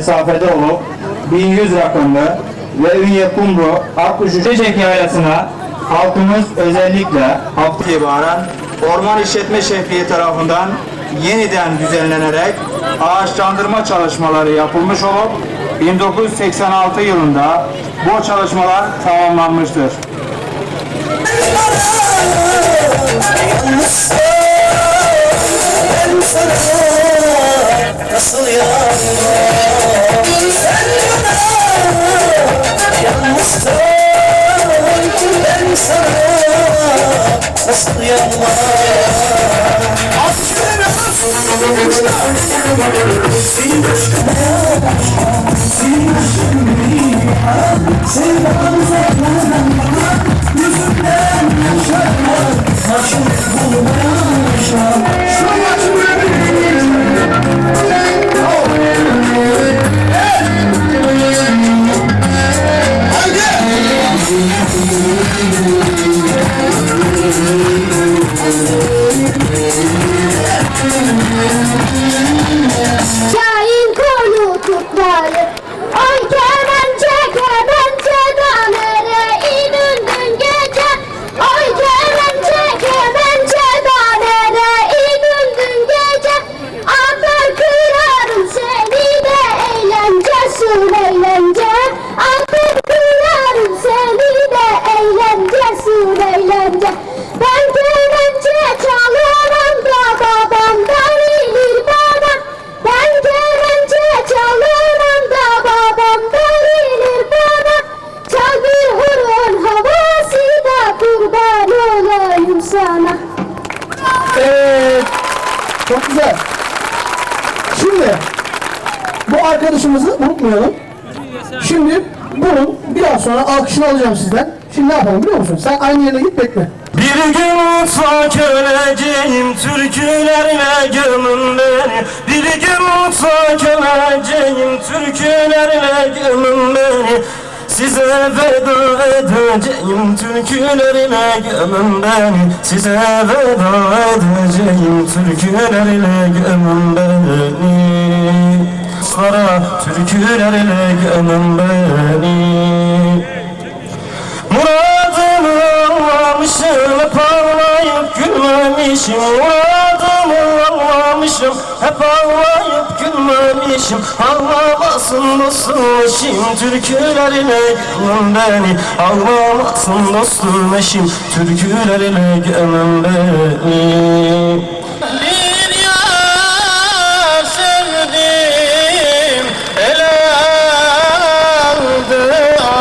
mesafede olup 1100 rakımlı ve Ünye Kumru Akkuşucecek Yaylası'na halkımız özellikle hafta itibaren Orman İşletme Şefliği tarafından yeniden düzenlenerek ağaçlandırma çalışmaları yapılmış olup 1986 yılında bu çalışmalar tamamlanmıştır. Nasıl yanma sen bana yalnızsın ben sana nasıl yanma senin aşkına senin aşkın sevdam uzaklardan bana yüzümden yaşarlar karşım bulmaya yaşar şu yaşım Şahin kolu tutmalı, oy kemençe kemençe danere inündün gece. Oy kemençe kemençe danere inündün gece. Amber kırarım seni de eğlencesin eğlence. Amber kırarım seni de eğlencesin eğlence. Ben kemençe çalarım da babamdan ilir bana. Ben kemençe çalarım da babamdan ilir bana. Çal bir horon havası da kurban olayım sana. Evet. Çok güzel. Şimdi bu arkadaşımızı unutmayalım. Şimdi bunun biraz sonra alkışını alacağım sizden. Şimdi ne yapalım biliyor musun? Sen aynı yerine git bekle. Bir gün mutfak öleceğim, türkülerle gömün beni. Bir gün mutfak öleceğim, türkülerle gömün beni. Size veda edeceğim, türkülerle gömün beni. Size veda edeceğim, türkülerle gömün beni. Sonra türkülerle gömün beni. Muradımı anlamışım, hep ağlayıp gülmemişim. Muradımı anlamışım, hep ağlayıp gülmemişim. Ağlamasın dostum eşim, türkülerine gömün beni. Ağlamasın dostum eşim, türkülerine gömün beni. Bir yar sevdim, el aldı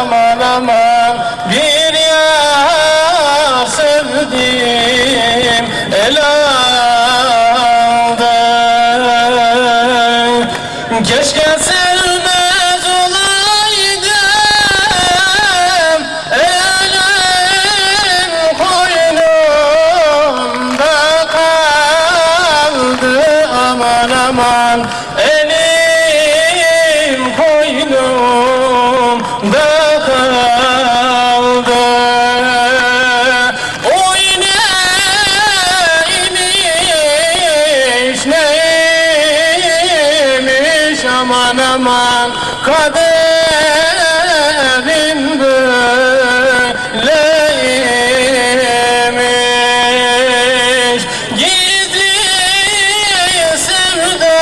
aman aman. Bir yar sevdim, el aldı. Keşke sevmez olaydım, elim koynumda kaldı aman aman. Elim koynumda kaldı. Oy neymiş neymiş aman aman. Kaderin böyleymiş. Gizli sevda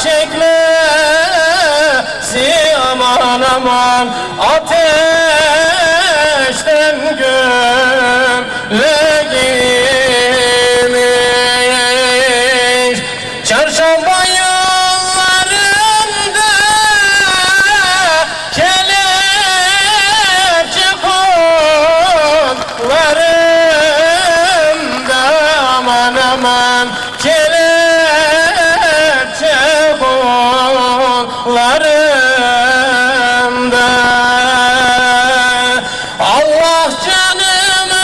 çekmesi aman aman. Ateşten gömleğiymiş. Çarşamba yollarında kelepçe kollarında aman aman. Kelepçe kollarında. Allah canımı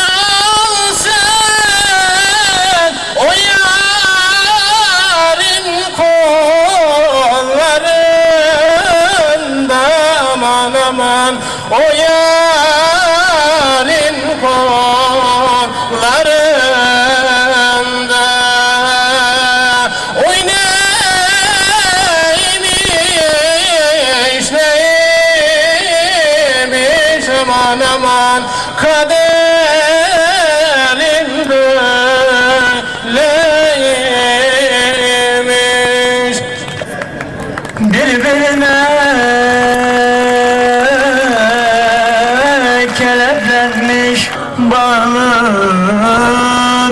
alsın, o yarın kollarında aman aman. O yarın kollarında. Oy neymiş aman aman kaderin böyleymiş. Birbirine keleplenmiş bağlı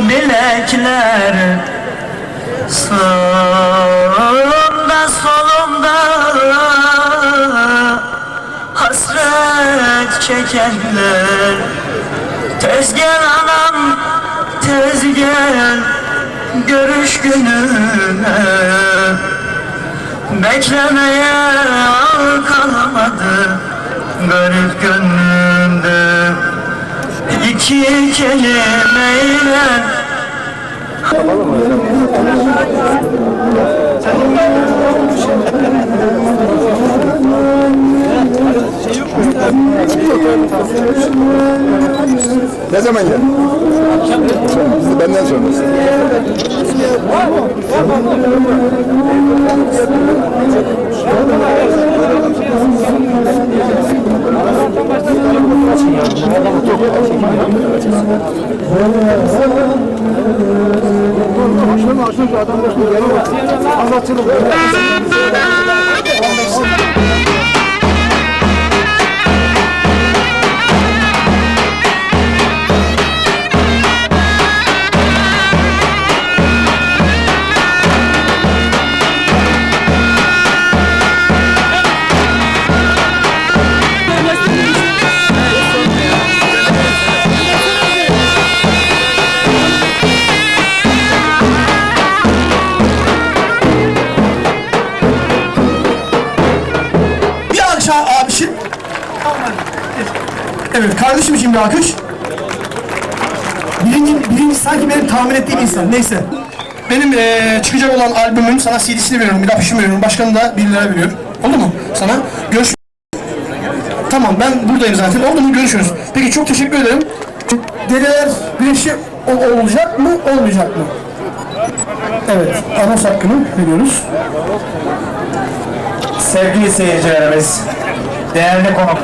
bilekler, sağımda solumda hasret çekenler. Tez gel anam, tez gel görüş gününe, beklemeye kalmadı garip gönlümde. İki kelimeyle Ne zaman geldin? Benden sonrası. Abişim. Evet, kardeşim için bir alkış. Birinci sanki benim tahmin ettiğim insan. Neyse. Benim çıkacak olan albümün sana CD'sini veriyorum, bir afişimi veriyorum. Başkanı da 1 lira veriyorum. Oldu mu sana? Görüş. Tamam, ben buradayım zaten. Oldu mu? Görüşürüz. Peki, çok teşekkür ederim. Dedeler güreşi olacak mı, olmayacak mı? Evet, anons hakkını veriyoruz. Sevgili seyircilerimiz, değerli konuk.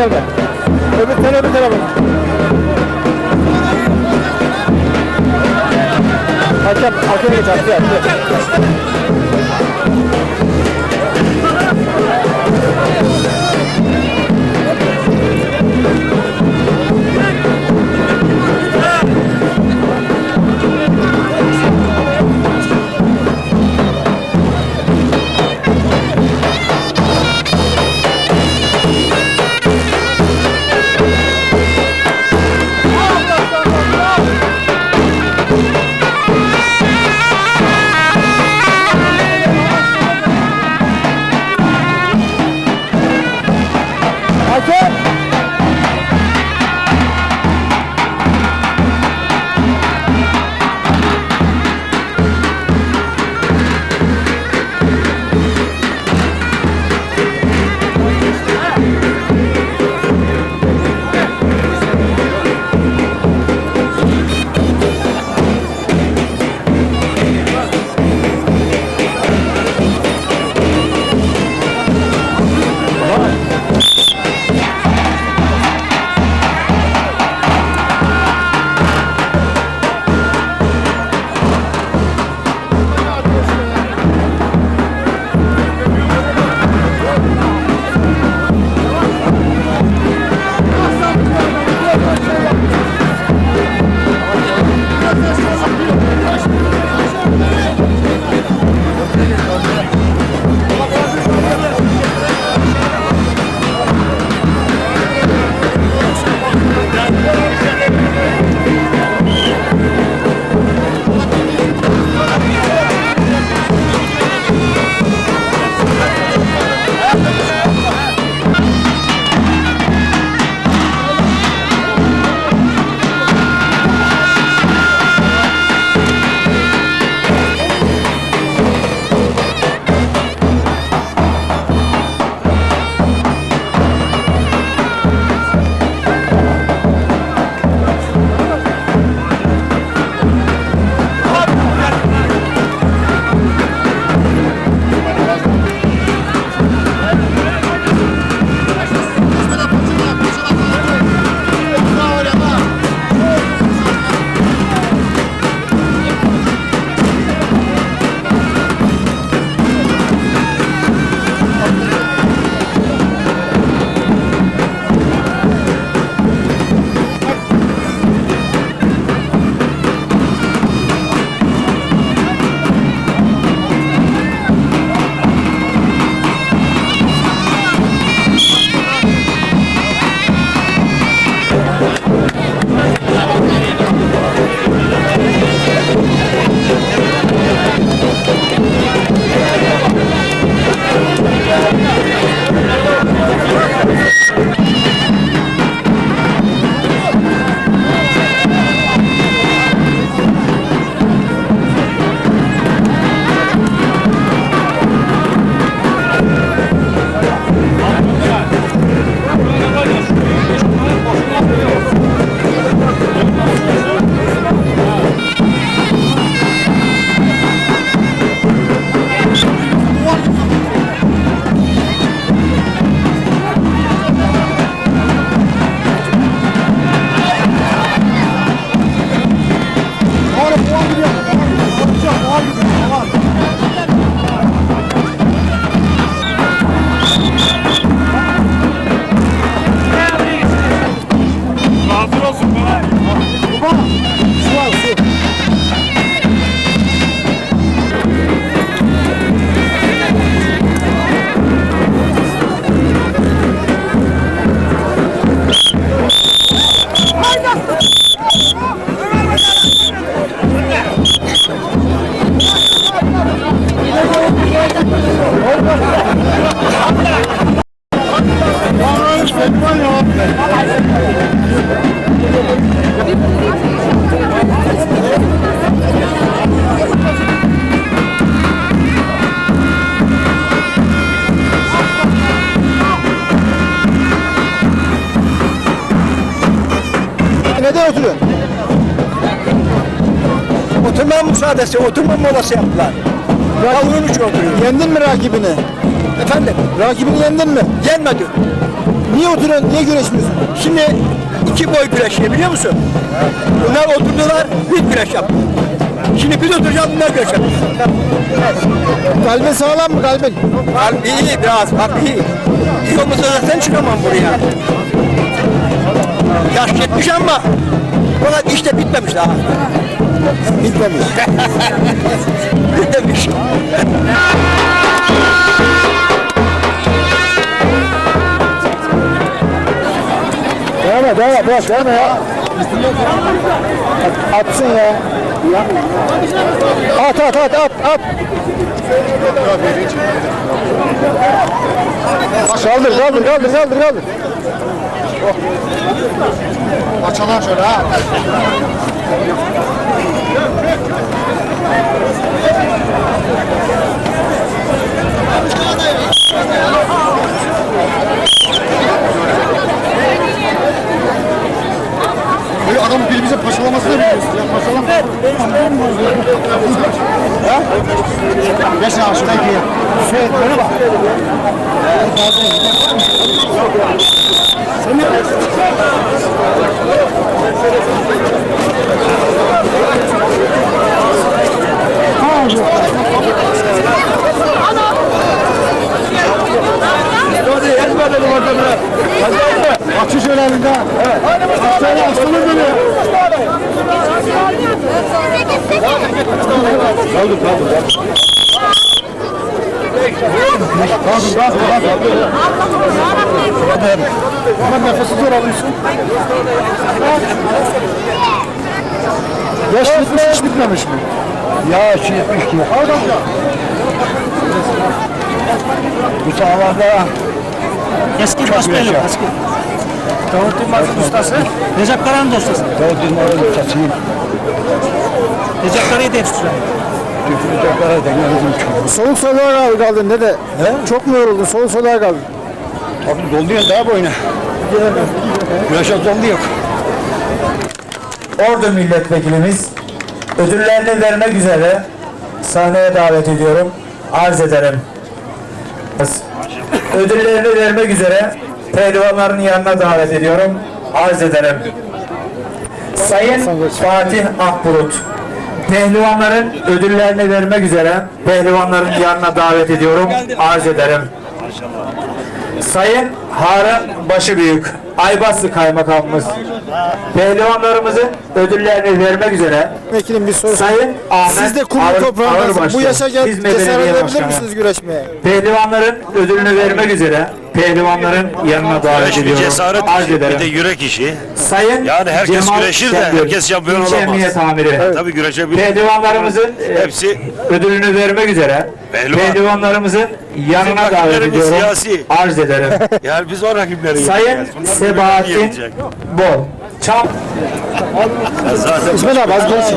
gelme. Öbür tarafa. Hakem, arkaya geç, arkaya. Hakem! Neden oturuyorsun? Oturma müsaadesi, oturma molası yaptılar. Kaldırım için oturuyor. Yendin mi rakibini? Efendim, Rakibini yendin mi? yenmedi. Niye oturuyorsun? Niye güreşmiyorsun? Şimdi iki boy güreşiyor biliyor musun? Bunlar oturdular, biz güreş yaptık. Şimdi biz oturacağız, bunlar güreş yapıyor. Kalbin sağlam mı kalbin? Kalbi iyi biraz, kalbi iyi. İyi olmasa zaten çıkamam buraya. Yaş 70 ama bana işte bitmemiş daha. Bitmemiş. Bitmemiş. Devam et, boş verme ya. Atsın ya. At. Kaldır. Açalım şöyle ha. Böyle adamın birbirimize paşalamasını biliyorsun ya. Paşalam. Ha? Geç abi şuradan giyin. Şöyle bak. Açı şöyle elinden. Evet. Aslanım beni. Kaldır. Hemen nefesi zor alıyorsun. Yaş 70 hiç bitmemiş mi? Yaş 70 ki. Bu sağlarda Eski başkanım. Davut Yılmaz'ın ustası. Recep Karan'ın da ustası. Davut Yılmaz'ın ustasıyım. Recep Kara'yı da yetiştiren. Soğuk soluğa kaldın dede. Çok mu yoruldun? Soğuk soluğa kaldın. Tabii doluyor daha boyuna. Güneşe dolu yok. Ordu milletvekilimiz ödüllerini vermek üzere sahneye davet ediyorum. Arz ederim. Ödüllerini vermek üzere pehlivanların yanına davet ediyorum. Arz ederim. Sayın Fatih Akbulut, pehlivanların ödüllerini vermek üzere pehlivanların yanına davet ediyorum. Arz ederim. Sayın Harun Başıbüyük, Aybastı Kaymakamımız, pehlivanlarımızın ödüllerini vermek üzere Vekilim bir soru. Sayın Ahmet Siz de kumlu toprağındasınız. Bu yaşa İzmir cesaret Belediye edebilir Başkanı. misiniz güreşmeye? Pehlivanların ödülünü vermek üzere pehlivanların yanına davet Bir ediyorum. cesaret Arz işi, bir de ederim. yürek işi. Sayın Yani herkes Cemal güreşir de Şengül, herkes şampiyon İlçe olamaz. Emniyet Amiri. Tabii güreşebilir. Pehlivanlarımızın Hepsi ödülünü vermek üzere Pehlivan. pehlivanlarımızın yanına davet rakiplerimiz ediyorum. siyasi. Arz ederim. yani biz o rakipleri Sayın yeneceğiz. Bunlar Sebahattin birbirini yenecek. Bol. Çam Ya zaten İsmet abi az gelsin.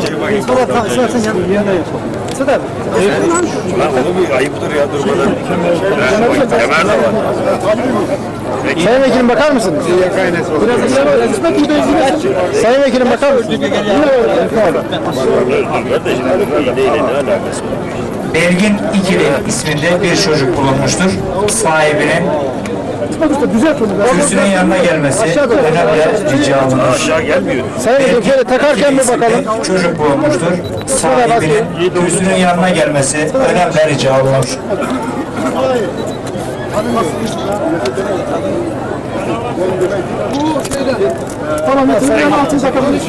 Lan onu bir ayıptır ya durmadan. Kemer de var. Sayın Vekilim bakar mısınız? Sayın Vekilim bakar mısınız? Belgin İkili isminde bir çocuk bulunmuştur. Sahibinin kürsünün yanına gelmesi önemli rica olunur. Aşağı gelmiyor. Sayın Vekilim şöyle takarken bir bakalım. Çocuk bulunmuştur. Sahibinin kürsünün yanına gelmesi önemli rica olunur. Tamam, sayın altını takabiliriz.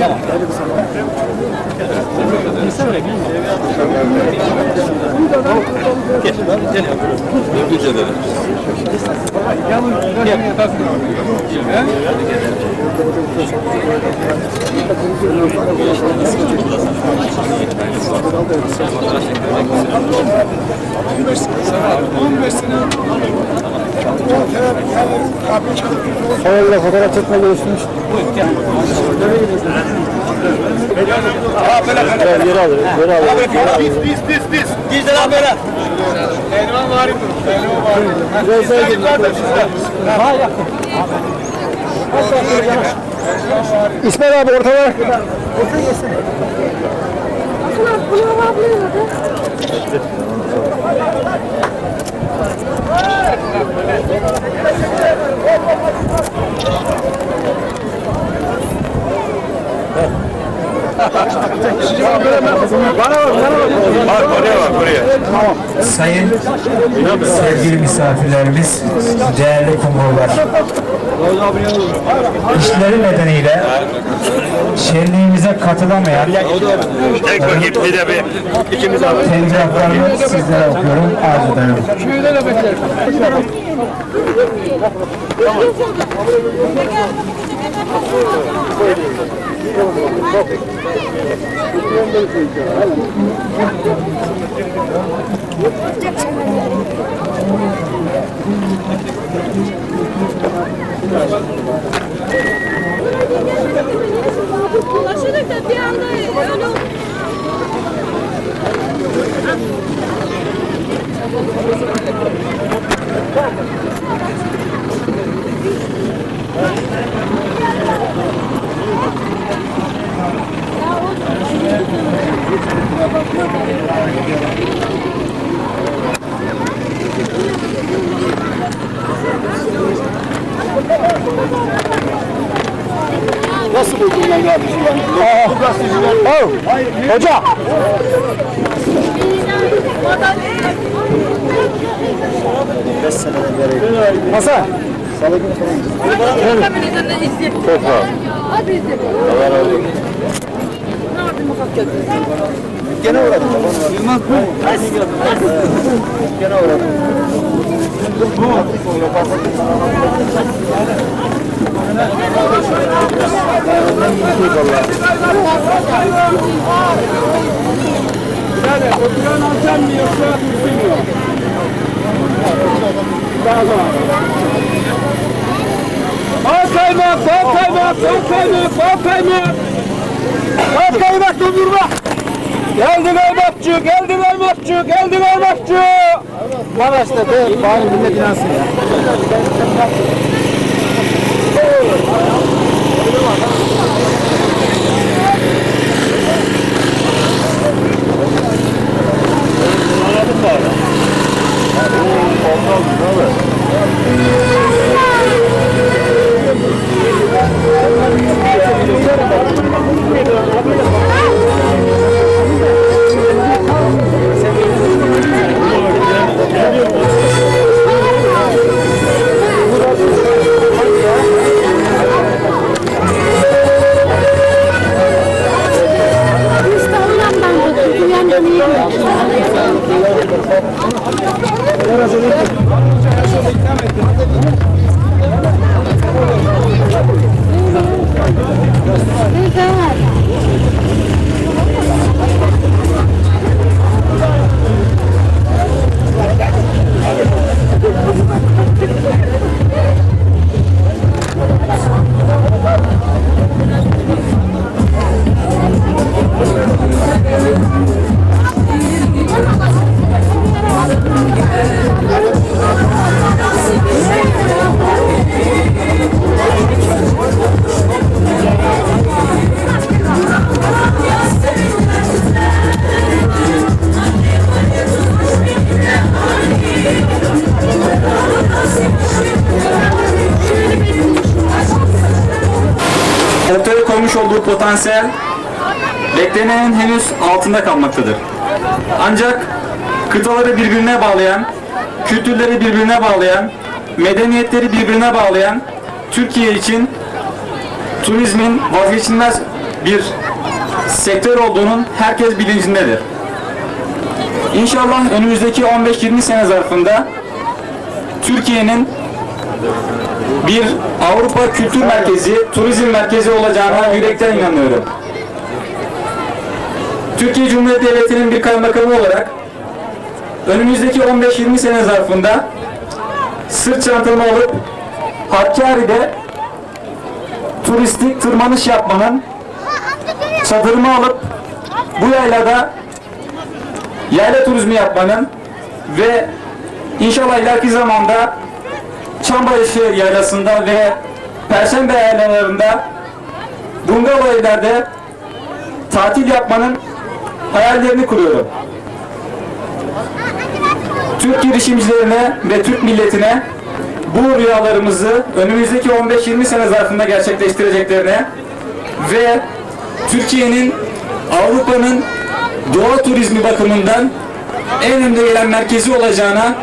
Hayırlı fotoğraf çekme görüşmüş. Geri alır, geri alır. Biz. Gizli lan böyle. Biraz daha gelin. İsmail abi ortada. Ortaya geçsin. Bak oraya bak oraya. Sayın sevgili misafirlerimiz, değerli kumrular. İşleri nedeniyle şenliğimize katılamayan Tek bakayım bir de bir. telgraflarını sizlere okuyorum, arz ederim. Ulaşırdık da bir anda öyle oldu. Nasıl buldun lan kardeşim? Hoca! Hasan! Gene uğradım. Yılmaz bu. Gene uğradım. Oturan alacağım mı yoksa bilmiyor. Bal kaymak, bal kaymak, bal kaymak, bal kaymak. Bal kaymak dondurma. Geldi kaymakçı, geldi kaymakçı, geldi kaymakçı. Maraş'ta da bari millet inansın ya. Ortaya koymuş olduğu potansiyel beklenenin henüz altında kalmaktadır. Ancak kıtaları birbirine bağlayan, kültürleri birbirine bağlayan, medeniyetleri birbirine bağlayan Türkiye için turizmin vazgeçilmez bir sektör olduğunun herkes bilincindedir. İnşallah önümüzdeki 15-20 sene zarfında Türkiye'nin bir Avrupa kültür merkezi, turizm merkezi olacağına yürekten inanıyorum. Türkiye Cumhuriyeti Devleti'nin bir kaymakamı olarak önümüzdeki 15-20 sene zarfında sırt çantamı alıp Hakkari'de turistik tırmanış yapmanın, çadırımı alıp bu yaylada yayla turizmi yapmanın ve inşallah ileriki zamanda Çambaşı Yaylası'nda ve Perşembe yaylalarında bungalov evlerde tatil yapmanın hayallerini kuruyorum. Türk girişimcilerine ve Türk milletine bu rüyalarımızı önümüzdeki 15-20 sene zarfında gerçekleştireceklerine ve Türkiye'nin, Avrupa'nın doğa turizmi bakımından en önde gelen merkezi olacağına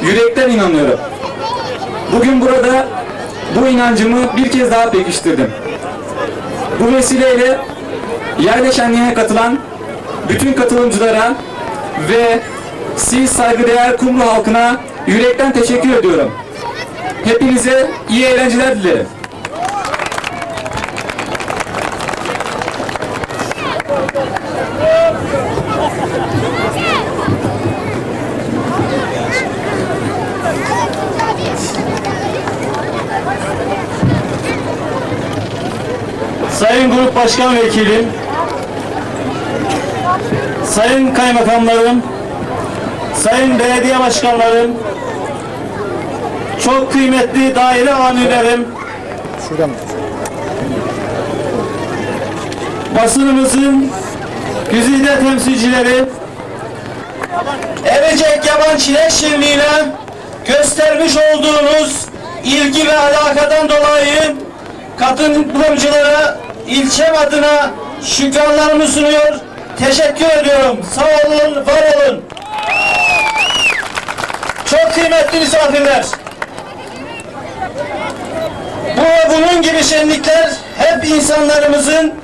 yürekten inanıyorum. Bugün burada bu inancımı bir kez daha pekiştirdim. Bu vesileyle Yayla Şenliği'ne katılan bütün katılımcılara ve siz saygıdeğer Kumru halkına yürekten teşekkür ediyorum. Hepinize iyi eğlenceler dilerim. Sayın Grup Başkan Vekilim, sayın kaymakamlarım, sayın belediye başkanlarım, çok kıymetli daire amirlerim, basınımızın güzide temsilcileri, Erecek Yaban Çilek Şenliği'ne göstermiş olduğunuz ilgi ve alakadan dolayı katılımcılara ilçem adına şükranlarımı sunuyor, teşekkür ediyorum. Sağ olun, var olun. Çok kıymetli misafirler. Bu ve bunun gibi şenlikler hep insanlarımızın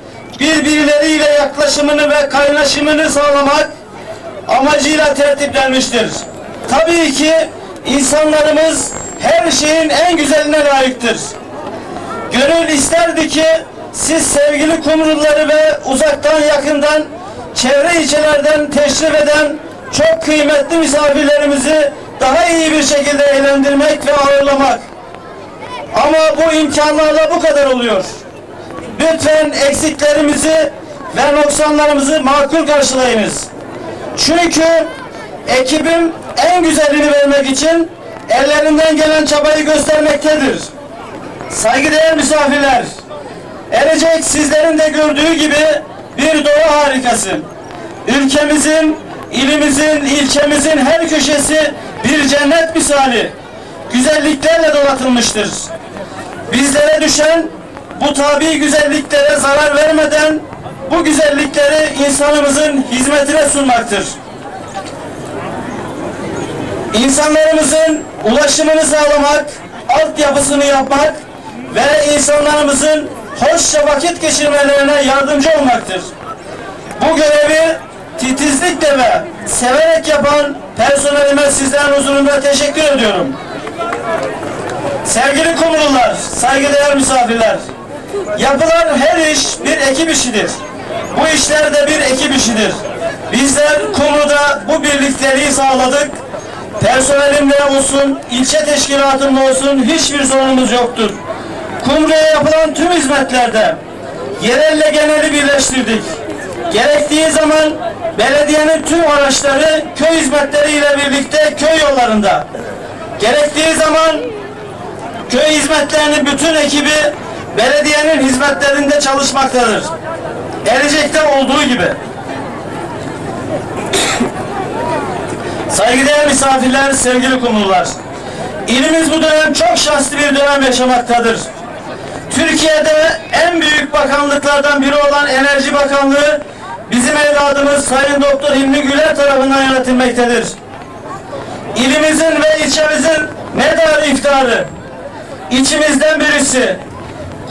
birbirleriyle yaklaşımını ve kaynaşımını sağlamak amacıyla tertiplenmiştir. Tabii ki insanlarımız her şeyin en güzeline layıktır. Gönül isterdi ki siz sevgili Kumruları ve uzaktan yakından çevre ilçelerden teşrif eden çok kıymetli misafirlerimizi daha iyi bir şekilde eğlendirmek ve ağırlamak. Ama bu imkanlarla bu kadar oluyor. Lütfen eksiklerimizi ve noksanlarımızı makul karşılayınız. Çünkü ekibim en güzelini vermek için ellerinden gelen çabayı göstermektedir. Saygıdeğer misafirler, Erecek sizlerin de gördüğü gibi bir doğa harikası. Ülkemizin, ilimizin, ilçemizin her köşesi bir cennet misali, güzelliklerle donatılmıştır. Bizlere düşen bu tabi güzelliklere zarar vermeden bu güzellikleri insanımızın hizmetine sunmaktır. İnsanlarımızın ulaşımını sağlamak, altyapısını yapmak ve insanlarımızın hoşça vakit geçirmelerine yardımcı olmaktır. Bu görevi titizlikle ve severek yapan personelime sizlerin huzurunda teşekkür ediyorum. Sevgili Kumrular, saygıdeğer misafirler, yapılan her iş bir ekip işidir. Bu işler de bir ekip işidir. Bizler Kumru'da bu birlikteliği sağladık. Personelimle olsun, ilçe teşkilatımla olsun hiçbir sorunumuz yoktur. Kumru'ya yapılan tüm hizmetlerde yerelle geneli birleştirdik. Gerektiği zaman belediyenin tüm araçları köy hizmetleriyle birlikte köy yollarında. Gerektiği zaman köy hizmetlerinin bütün ekibi belediyenin hizmetlerinde çalışmaktadır. Erecek'te olduğu gibi. Saygıdeğer misafirler, sevgili Kumrular. İlimiz bu dönem çok şanslı bir dönem yaşamaktadır. Türkiye'de en büyük bakanlıklardan biri olan Enerji Bakanlığı bizim evladımız Sayın Doktor Hilmi Güler tarafından yönetilmektedir. İlimizin ve ilçemizin medarı iftiharı, içimizden birisi,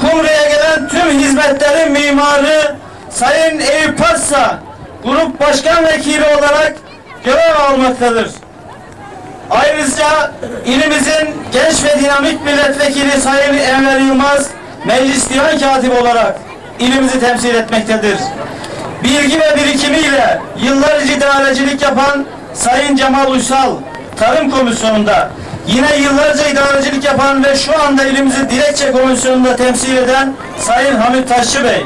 Kumru'ya gelen tüm hizmetlerin mimarı Sayın Eyüp Patsa, Grup Başkan Vekili olarak görev almaktadır. Ayrıca ilimizin genç ve dinamik milletvekili Sayın Enver Yılmaz, Meclis Divan Katibi olarak ilimizi temsil etmektedir. Bilgi ve birikimiyle yıllarca idarecilik yapan Sayın Cemal Uysal, Tarım Komisyonu'nda, yine yıllarca idarecilik yapan ve şu anda ilimizi Dilekçe Komisyonu'nda temsil eden Sayın Hamit Taşçı Bey.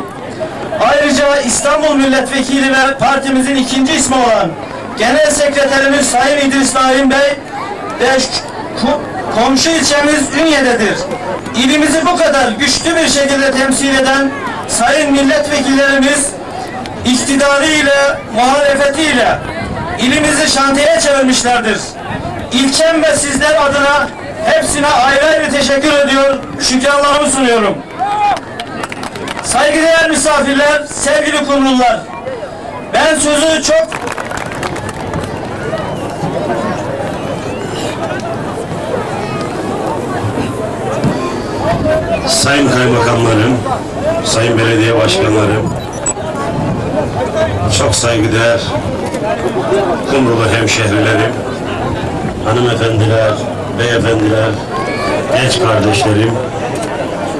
Ayrıca İstanbul Milletvekili ve partimizin ikinci ismi olan Genel Sekreterimiz Sayın İdris Naim Bey ve komşu ilçemiz Ünye'dedir. İlimizi bu kadar güçlü bir şekilde temsil eden sayın milletvekillerimiz iktidarıyla, muhalefetiyle ilimizi şantiyeye çevirmişlerdir. İlçem ve sizler adına hepsine ayrı ayrı teşekkür ediyor, şükranlarımı sunuyorum. Saygıdeğer misafirler, sevgili Kumrulular, ben sözü çok... Sayın kaymakamlarım, sayın belediye başkanlarım, çok saygıdeğer Kumrulu hemşehrilerim, hanımefendiler, beyefendiler, genç kardeşlerim,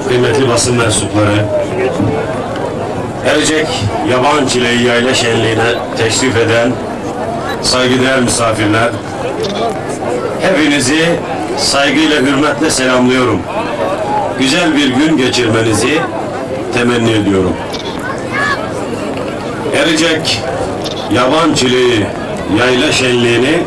kıymetli basın mensupları, Erecek Yaban Çileği Yayla Şenliği'ne teşrif eden saygıdeğer misafirler, hepinizi saygıyla, hürmetle selamlıyorum. Güzel bir gün geçirmenizi temenni ediyorum. Erecek Yaban Çileği Yayla Şenliği'ni